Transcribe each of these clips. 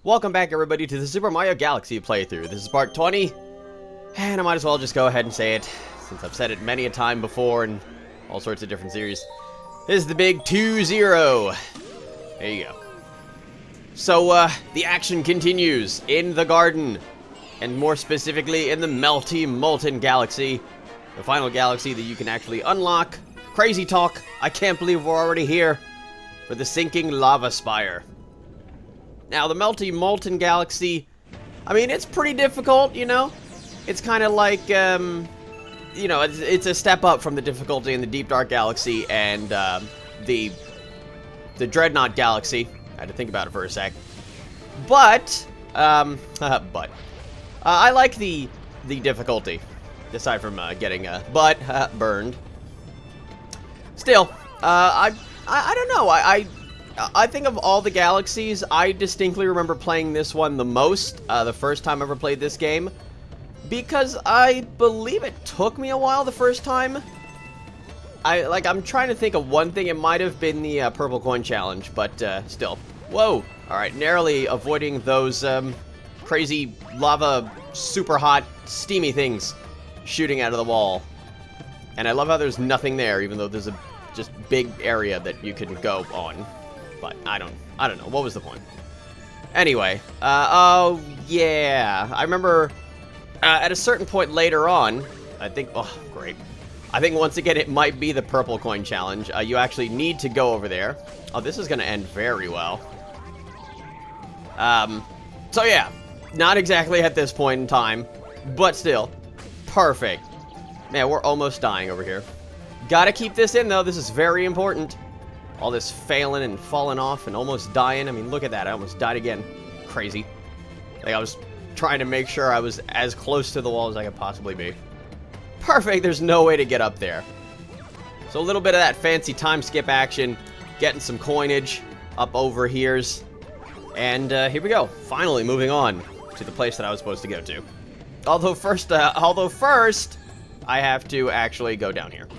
Welcome back, everybody, to the Super Mario Galaxy playthrough. This is part 20, and I might as well just go ahead and say it, since I've said it many a time before in all sorts of different series. This is the big 2-0. There you go. So, the action continues in the garden, and more specifically in the Melty Molten galaxy, the final galaxy that you can actually unlock. Crazy talk, I can't believe we're already here for the sinking lava spire. Now, the Melty Molten galaxy, I mean, it's pretty difficult, you know? It's kind of like, you know, it's a step up from the difficulty in the Deep Dark Galaxy and the Dreadnought Galaxy. I had to think about it for a sec. But, I like the difficulty, aside from getting burned. Still, I don't know, I think of all the galaxies, I distinctly remember playing this one the most, the first time I ever played this game, because I believe it took me a while the first time. I'm trying to think of one thing. It might have been the purple coin challenge, but still. Whoa! Alright, narrowly avoiding those crazy lava, super hot, steamy things shooting out of the wall. And I love how there's nothing there, even though there's a just big area that you can go on. But I don't know. What was the point? Anyway, oh yeah, I remember at a certain point later on, I think, oh great, I think once again it might be the purple coin challenge. You actually need to go over there. Oh, this is gonna end very well. So yeah, not exactly at this point in time, but still, perfect. Man, we're almost dying over here. Gotta keep this in though. This is very important. All this failing and falling off and almost dying. I mean, look at that. I almost died again. Crazy. Like, I was trying to make sure I was as close to the wall as I could possibly be. Perfect. There's no way to get up there. So a little bit of that fancy time skip action. Getting some coinage up over here's. And here we go. Finally moving on to the place that I was supposed to go to. Although first, I have to actually go down here.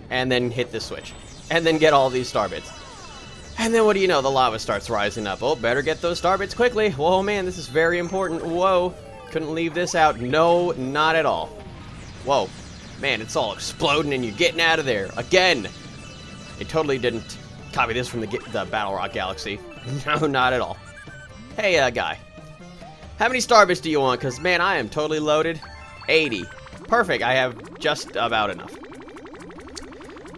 And then hit this switch. And then get all these star bits. And then what do you know, the lava starts rising up. Oh, better get those star bits quickly. Whoa, man, this is very important. Whoa, couldn't leave this out. No, not at all. Whoa, man, it's all exploding and you're getting out of there. Again. It totally didn't copy this from the Battle Rock Galaxy. No, not at all. Hey, guy. How many star bits do you want? Because, man, I am totally loaded. 80. Perfect, I have just about enough.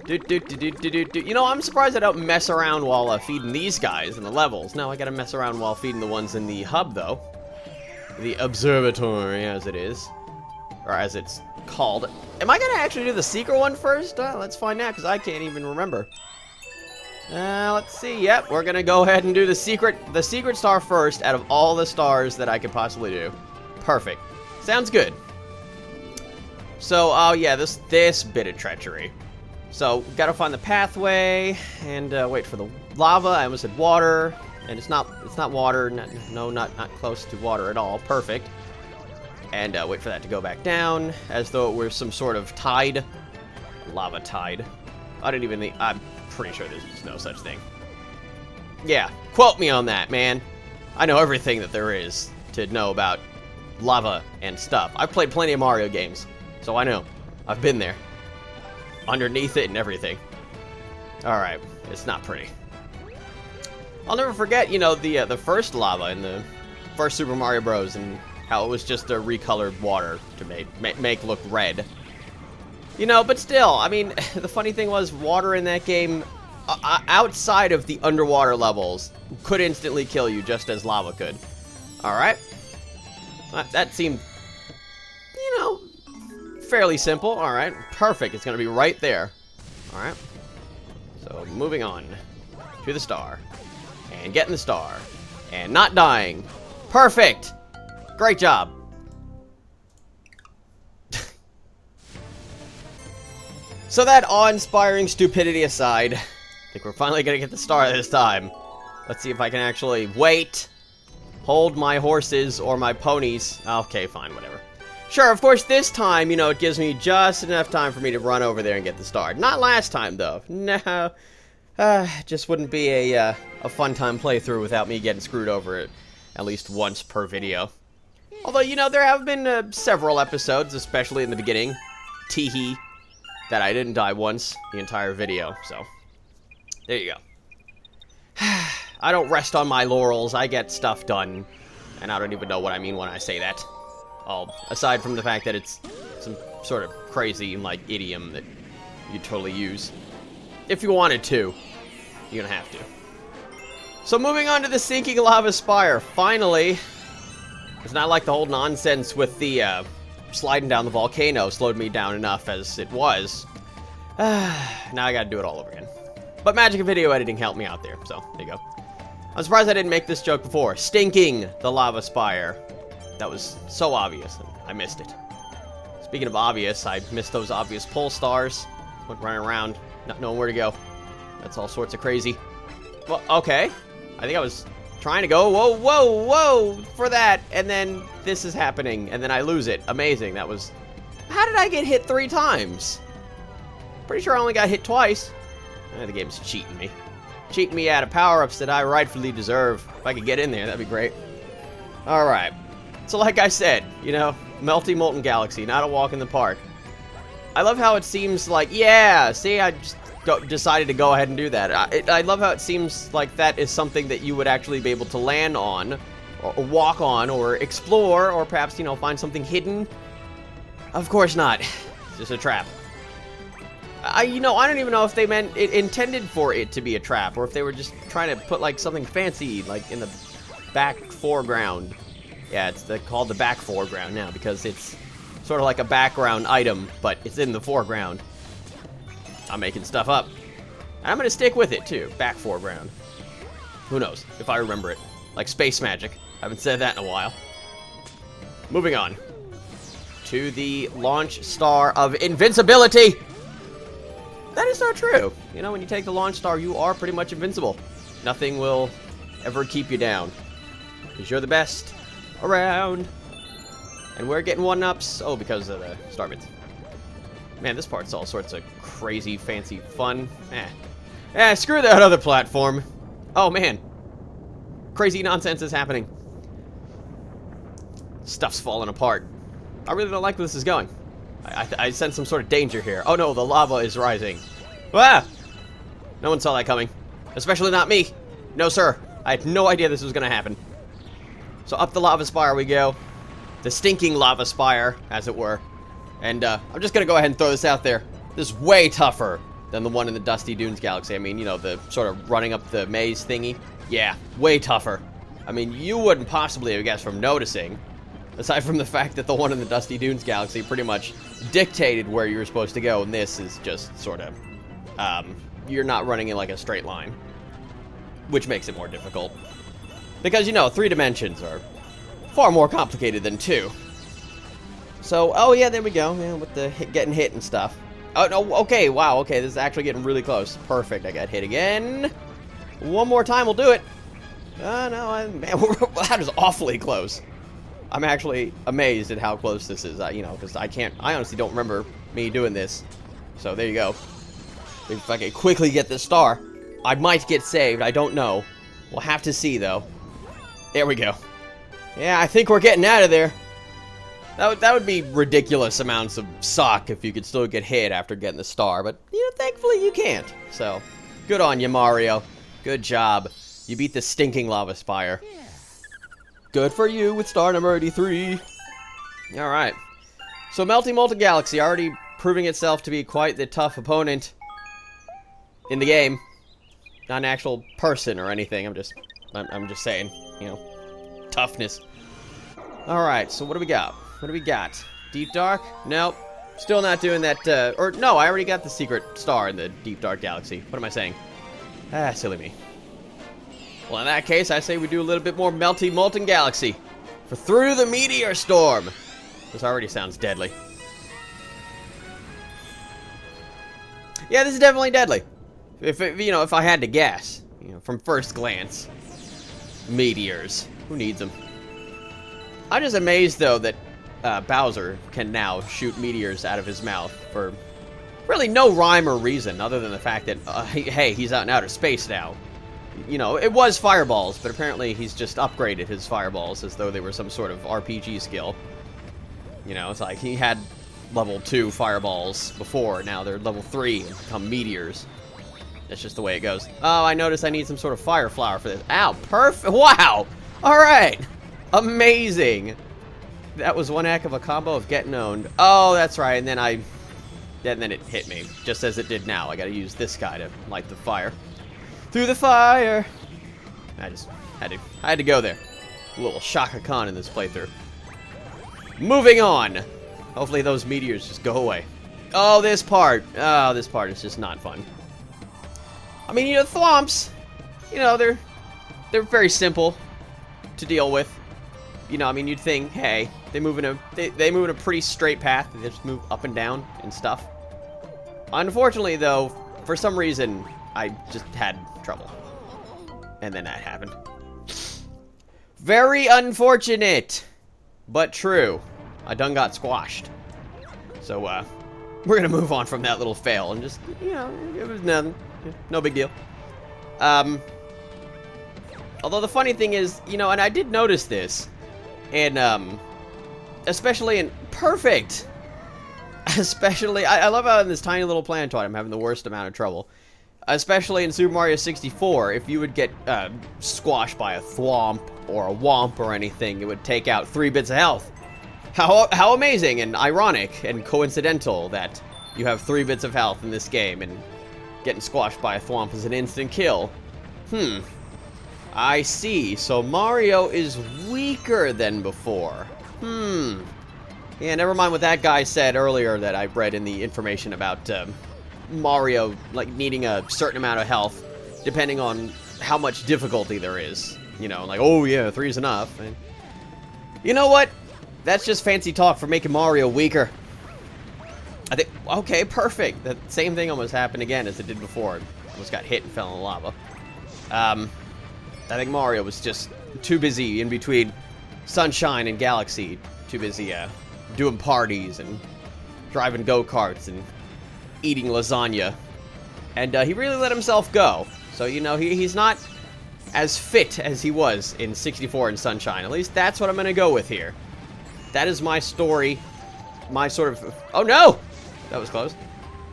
You know, I'm surprised I don't mess around while feeding these guys in the levels. No, I gotta mess around while feeding the ones in the hub, though. The observatory, as it is. Or as it's called. Am I gonna actually do the secret one first? Let's find out, because I can't even remember. Let's see. Yep, we're gonna go ahead and do the secret star first out of all the stars that I could possibly do. Perfect. Sounds good. So, oh yeah, this bit of treachery. So, gotta find the pathway, and wait for the lava. I almost said water, and it's not water. No, not close to water at all. Perfect. And wait for that to go back down, as though it were some sort of tide. Lava tide. I'm pretty sure there's no such thing. Yeah, quote me on that, man. I know everything that there is to know about lava and stuff. I've played plenty of Mario games, so I know. I've been there. Underneath it and everything. Alright, it's not pretty. I'll never forget, you know, the first lava in the first Super Mario Bros. And how it was just a recolored water to make look red. You know, but still, I mean, the funny thing was, water in that game, outside of the underwater levels, could instantly kill you just as lava could. Alright. That seemed, you know, fairly simple. Alright, perfect. It's going to be right there. Alright. So, moving on to the star. And getting the star. And not dying. Perfect! Great job. So that awe-inspiring stupidity aside, I think we're finally going to get the star this time. Let's see if I can actually wait. Hold my horses or my ponies. Okay, fine, whatever. Sure, of course, this time, you know, it gives me just enough time for me to run over there and get the star. Not last time, though. No. Just wouldn't be a fun time playthrough without me getting screwed over it at least once per video. Although, you know, there have been several episodes, especially in the beginning, teehee, that I didn't die once the entire video, so there you go. I don't rest on my laurels, I get stuff done, and I don't even know what I mean when I say that. Aside from the fact that it's some sort of crazy, like, idiom that you totally use. If you wanted to, you're gonna have to. So moving on to the sinking lava spire, finally. It's not like the whole nonsense with the sliding down the volcano slowed me down enough as it was. Now I gotta do it all over again. But magic and video editing helped me out there, so there you go. I'm surprised I didn't make this joke before. Stinking the lava spire. That was so obvious, and I missed it. Speaking of obvious, I missed those obvious pole stars. Went running around, not knowing where to go. That's all sorts of crazy. Well, okay. I think I was trying to go, whoa, whoa, whoa, for that, and then this is happening, and then I lose it. Amazing, that was... How did I get hit 3 times? Pretty sure I only got hit twice. The game's cheating me. Cheating me out of power-ups that I rightfully deserve. If I could get in there, that'd be great. Alright. So like I said, you know, Melty Molten Galaxy, not a walk in the park. I love how it seems like, yeah, see, I just decided to go ahead and do that. I love how it seems like that is something that you would actually be able to land on, or walk on, or explore, or perhaps, you know, find something hidden. Of course not. It's just a trap. You know, I don't even know if they meant it intended for it to be a trap, or if they were just trying to put, like, something fancy, like, in the back foreground. Yeah, it's called the back foreground now, because it's sort of like a background item, but it's in the foreground. I'm making stuff up. And I'm going to stick with it, too. Back foreground. Who knows, if I remember it. Like space magic. I haven't said that in a while. Moving on. To the launch star of invincibility! That is not true. You know, when you take the launch star, you are pretty much invincible. Nothing will ever keep you down. Because you're the best around. And we're getting 1-ups. Oh, because of the Starbits. Man, this part's all sorts of crazy, fancy fun. Screw that other platform. Oh, man. Crazy nonsense is happening. Stuff's falling apart. I really don't like where this is going. I sense some sort of danger here. Oh, no, the lava is rising. Ah! No one saw that coming. Especially not me. No, sir. I had no idea this was going to happen. So up the lava spire we go. The stinking lava spire, as it were. And I'm just going to go ahead and throw this out there. This is way tougher than the one in the Dusty Dunes Galaxy. I mean, you know, the sort of running up the maze thingy. Yeah, way tougher. I mean, you wouldn't possibly have guessed from noticing. Aside from the fact that the one in the Dusty Dunes Galaxy pretty much dictated where you were supposed to go. And this is just sort of, you're not running in like a straight line. Which makes it more difficult. Because, you know, 3 dimensions are far more complicated than 2. So, oh yeah, there we go, man, with the getting hit and stuff. Oh, no, okay, wow, okay, this is actually getting really close. Perfect, I got hit again. One more time will do it. No, man, that is awfully close. I'm actually amazed at how close this is, you know, because I honestly don't remember me doing this. So, there you go. If I can quickly get this star, I might get saved, I don't know. We'll have to see, though. There we go. Yeah, I think we're getting out of there. That would be ridiculous amounts of suck if you could still get hit after getting the star, but, you know, thankfully you can't. So, good on you, Mario. Good job. You beat the stinking lava spire. Good for you with star number 83. Alright. So, Melty Molten Galaxy already proving itself to be quite the tough opponent in the game. Not an actual person or anything, I'm just saying, you know, toughness. Alright, so what do we got? What do we got? Deep Dark? Nope. Still not doing that, or no, I already got the secret star in the Deep Dark Galaxy. What am I saying? Ah, silly me. Well, in that case, I say we do a little bit more Melty Molten Galaxy. For Through the Meteor Storm. This already sounds deadly. Yeah, this is definitely deadly. If I had to guess, you know, from first glance. Meteors. Who needs them? I'm just amazed, though, that Bowser can now shoot meteors out of his mouth for really no rhyme or reason other than the fact that, hey, he's out in outer space now. You know, it was fireballs, but apparently he's just upgraded his fireballs as though they were some sort of RPG skill. You know, it's like he had level 2 fireballs before, now they're level 3 and become meteors. That's just the way it goes. Oh, I noticed I need some sort of fire flower for this. Ow, perfect. Wow! Alright! Amazing! That was one heck of a combo of getting owned. Oh, that's right, and then it hit me, just as it did now. I gotta use this guy to light the fire. Through the fire! I just had to go there. A little Shaka Khan in this playthrough. Moving on! Hopefully those meteors just go away. Oh, this part! Oh, this part is just not fun. I mean, you know, thwomps, you know, they're very simple to deal with. You know, I mean, you'd think, hey, they move in a pretty straight path. They just move up and down and stuff. Unfortunately, though, for some reason, I just had trouble. And then that happened. Very unfortunate, but true. I done got squashed. So, we're gonna move on from that little fail and just, you know, it was nothing. No big deal. Although the funny thing is, you know, and I did notice this, and, especially in Perfect, especially, I love how in this tiny little planetoid I'm having the worst amount of trouble, especially in Super Mario 64, if you would get, squashed by a thwomp or a womp or anything, it would take out 3 bits of health. How amazing and ironic and coincidental that you have 3 bits of health in this game, and getting squashed by a thwomp is an instant kill. I see. So Mario is weaker than before. Yeah, never mind what that guy said earlier that I read in the information about Mario, like, needing a certain amount of health, depending on how much difficulty there is. You know, like, oh yeah, 3's enough. And you know what? That's just fancy talk for making Mario weaker. I think, okay, perfect. That same thing almost happened again as it did before. Almost got hit and fell in the lava. I think Mario was just too busy in between Sunshine and Galaxy. Too busy doing parties and driving go-karts and eating lasagna. And he really let himself go. So, you know, he's not as fit as he was in 64 and Sunshine. At least that's what I'm going to go with here. That is my story. My sort of... Oh, no! That was close.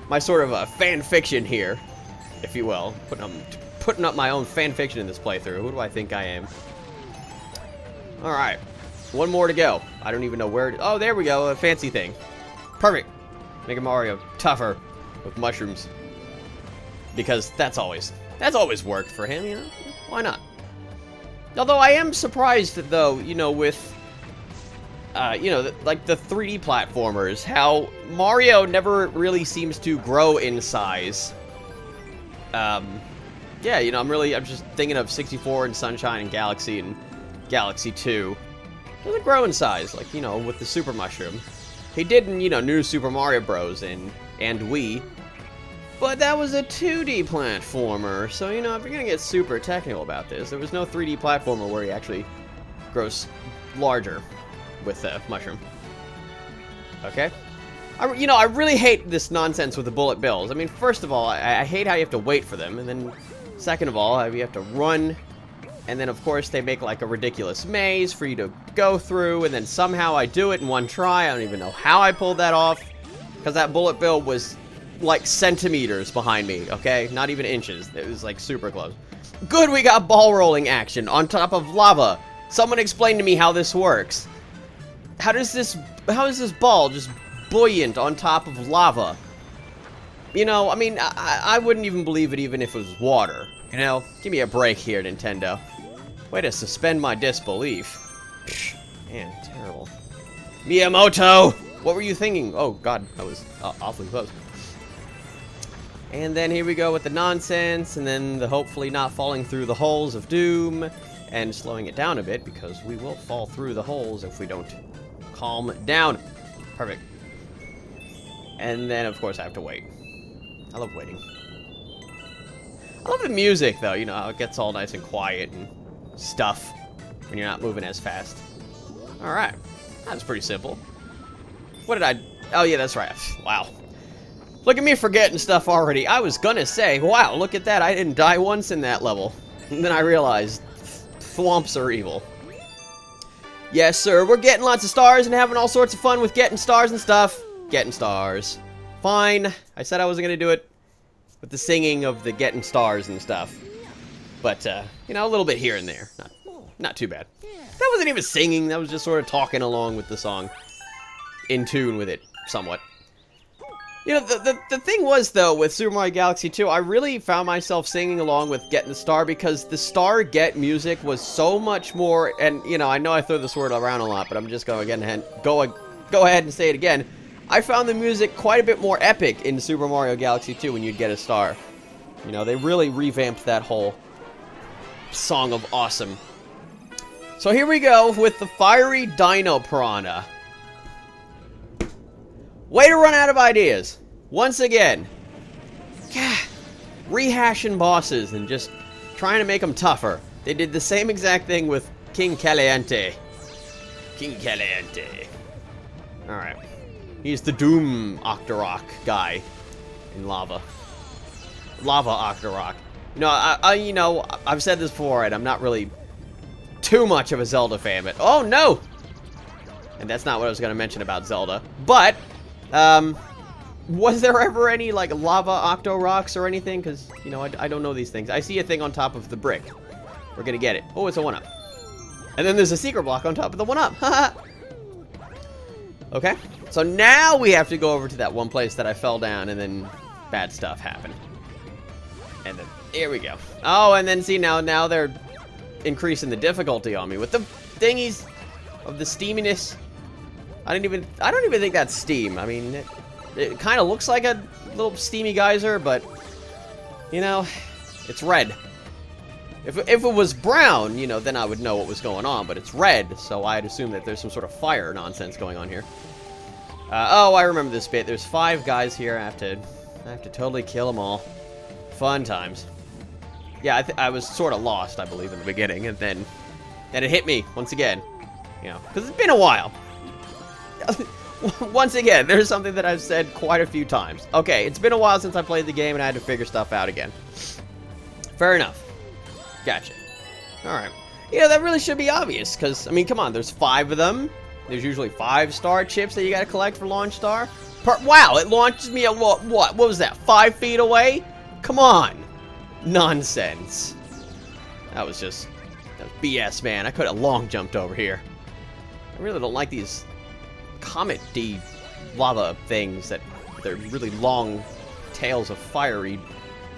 My sort of fan fiction here, if you will. Putting up my own fan fiction in this playthrough. Who do I think I am? Alright. One more to go. I don't even know where... Oh, there we go. A fancy thing. Perfect. Making Mario tougher with mushrooms. Because that's always worked for him, you know? Why not? Although I am surprised, though, you know, with... you know, like the 3D platformers, how Mario never really seems to grow in size. Yeah, you know, I'm just thinking of 64 and Sunshine and Galaxy 2. Doesn't grow in size, like, you know, with the Super Mushroom. He did in, you know, New Super Mario Bros. and Wii. But that was a 2D platformer, so, you know, if you're gonna get super technical about this, there was no 3D platformer where he actually grows larger with the mushroom. Okay? You know, I really hate this nonsense with the bullet bills. I mean, first of all, I hate how you have to wait for them, and then second of all, you have to run, and then of course they make like a ridiculous maze for you to go through, and then somehow I do it in one try. I don't even know how I pulled that off, because that bullet bill was like centimeters behind me, okay? Not even inches. It was like super close. Good, we got ball rolling action on top of lava. Someone explain to me how this works. How is this ball just buoyant on top of lava? You know, I mean, I wouldn't even believe it even if it was water. You know, give me a break here, Nintendo. Way to suspend my disbelief. Psh, man, terrible. Miyamoto! What were you thinking? Oh, God, that was awfully close. And then here we go with the nonsense, and then the hopefully not falling through the holes of doom, and slowing it down a bit, because we will fall through the holes if we don't calm down. Perfect. And then, of course, I have to wait. I love waiting. I love the music, though. You know, how it gets all nice and quiet and stuff when you're not moving as fast. Alright. That's pretty simple. What did I... Oh, yeah, that's right. Wow. Look at me forgetting stuff already. I was gonna say, wow, look at that. I didn't die once in that level. And then I realized, thwomps are evil. Yes, sir, we're getting lots of stars and having all sorts of fun with getting stars and stuff. Getting stars. Fine. I said I wasn't going to do it with the singing of the getting stars and stuff. But, you know, a little bit here and there. Not too bad. That wasn't even singing. That was just sort of talking along with the song. In tune with it, somewhat. You know, the thing was, though, with Super Mario Galaxy 2, I really found myself singing along with Getting the Star because the Star Get music was so much more, and, you know, I know I throw this word around a lot, but I'm just going to go ahead and say it again. I found the music quite a bit more epic in Super Mario Galaxy 2 when you'd get a star. You know, they really revamped that whole Song of Awesome. So here we go with the Fiery Dino Piranha. Way to run out of ideas. Once again. Rehashing bosses and just trying to make them tougher. They did the same exact thing with King Caliente. King Caliente. Alright. He's the Doom Octorok guy in lava. Lava Octorok. You know, I've said this before, and I'm not really too much of a Zelda fan, but oh no! And that's not what I was going to mention about Zelda. But, was there ever any, like, lava Octoroks or anything? Because, you know, I don't know these things. I see a thing on top of the brick. We're going to get it. Oh, it's a 1-up. And then there's a secret block on top of the 1-up. Haha. Okay. So now we have to go over to that one place that I fell down and then bad stuff happened. And then, here we go. Oh, and then see, now they're increasing the difficulty on me with the thingies of the steaminess. I don't even think that's steam. I mean, it kind of looks like a little steamy geyser, but, you know, it's red. If it was brown, you know, then I would know what was going on, but it's red, so I'd assume that there's some sort of fire nonsense going on here. Oh, I remember this bit. There's 5 guys here. I have to totally kill them all. Fun times. Yeah, I was sort of lost, I believe, in the beginning, and then it hit me once again. You know, because it's been a while. Once again, there's something that I've said quite a few times. Okay, it's been a while since I played the game, and I had to figure stuff out again. Fair enough. Gotcha. Alright. You know, that really should be obvious, because, I mean, come on, there's 5 of them. There's usually 5 star chips that you gotta collect for Launch Star. Wow, it launches me at what was that, 5 feet away? Come on. Nonsense. That was BS, man. I could have long jumped over here. I really don't like these comet-D lava things that they're really long tails of fiery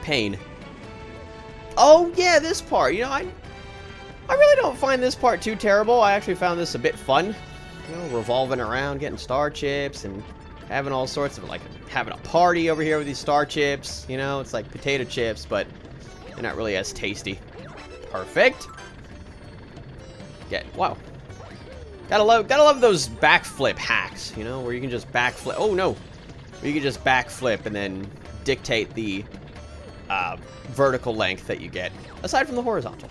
pain. Oh, yeah, this part. You know, I really don't find this part too terrible. I actually found this a bit fun. You know, revolving around, getting star chips, and having all sorts of, like, having a party over here with these star chips. You know, it's like potato chips, but they're not really as tasty. Perfect. Wow. Gotta love those backflip hacks, you know, where you can just backflip. Oh, no. Where you can just backflip and then dictate the vertical length that you get, aside from the horizontal.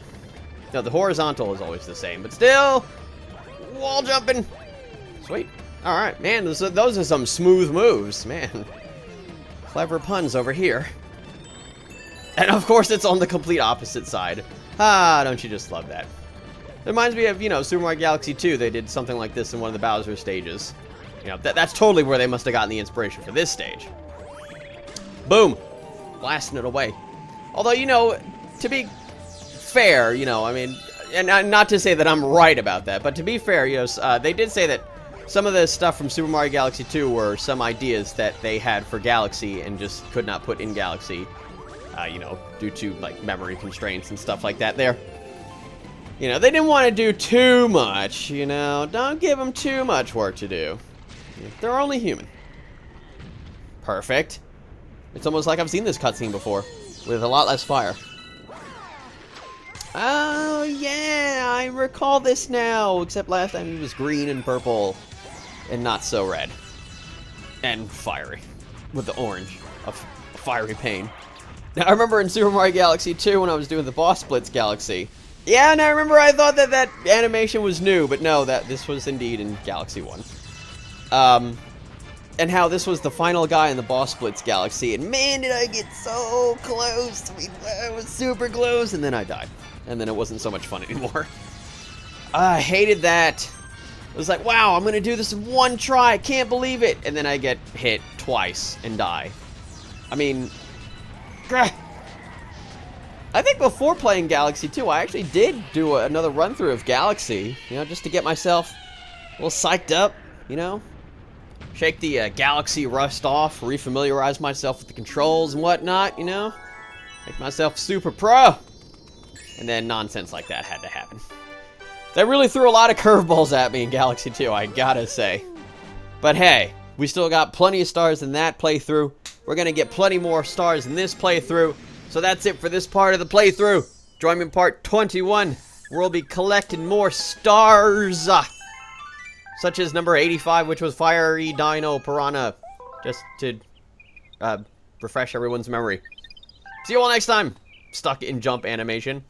No, the horizontal is always the same, but still, wall jumping. Sweet. All right, man, those are some smooth moves, man. Clever puns over here. And of course, it's on the complete opposite side. Ah, don't you just love that? It reminds me of, you know, Super Mario Galaxy 2. They did something like this in one of the Bowser stages. You know, that's totally where they must have gotten the inspiration for this stage. Boom. Blasting it away. Although, you know, to be fair, you know, I mean, and not to say that I'm right about that, but to be fair, you know, they did say that some of the stuff from Super Mario Galaxy 2 were some ideas that they had for Galaxy and just could not put in Galaxy, you know, due to, like, memory constraints and stuff like that there. You know, they didn't want to do too much, you know. Don't give them too much work to do. They're only human. Perfect. It's almost like I've seen this cutscene before, with a lot less fire. Oh, yeah, I recall this now, except last time it was green and purple, and not so red. And fiery, with the orange of fiery pain. Now, I remember in Super Mario Galaxy 2 when I was doing the Boss Blitz Galaxy. Yeah, and I remember I thought that animation was new, but no, this was indeed in Galaxy 1. and how this was the final guy in the Boss Blitz Galaxy, and man, did I get so close. I mean, I was super close, and then I died. And then it wasn't so much fun anymore. I hated that. It was like, wow, I'm going to do this in one try. I can't believe it. And then I get hit twice and die. I mean, I think before playing Galaxy 2, I actually did do another run-through of Galaxy, you know, just to get myself a little psyched up, you know? Shake the Galaxy rust off, refamiliarize myself with the controls and whatnot, you know? Make myself super pro. And then nonsense like that had to happen. That really threw a lot of curveballs at me in Galaxy 2, I gotta say. But hey, we still got plenty of stars in that playthrough. We're gonna get plenty more stars in this playthrough. So that's it for this part of the playthrough. Join me in part 21, where we'll be collecting more stars. Such as number 85, which was Fiery Dino Piranha. Just to refresh everyone's memory. See you all next time. Stuck in jump animation.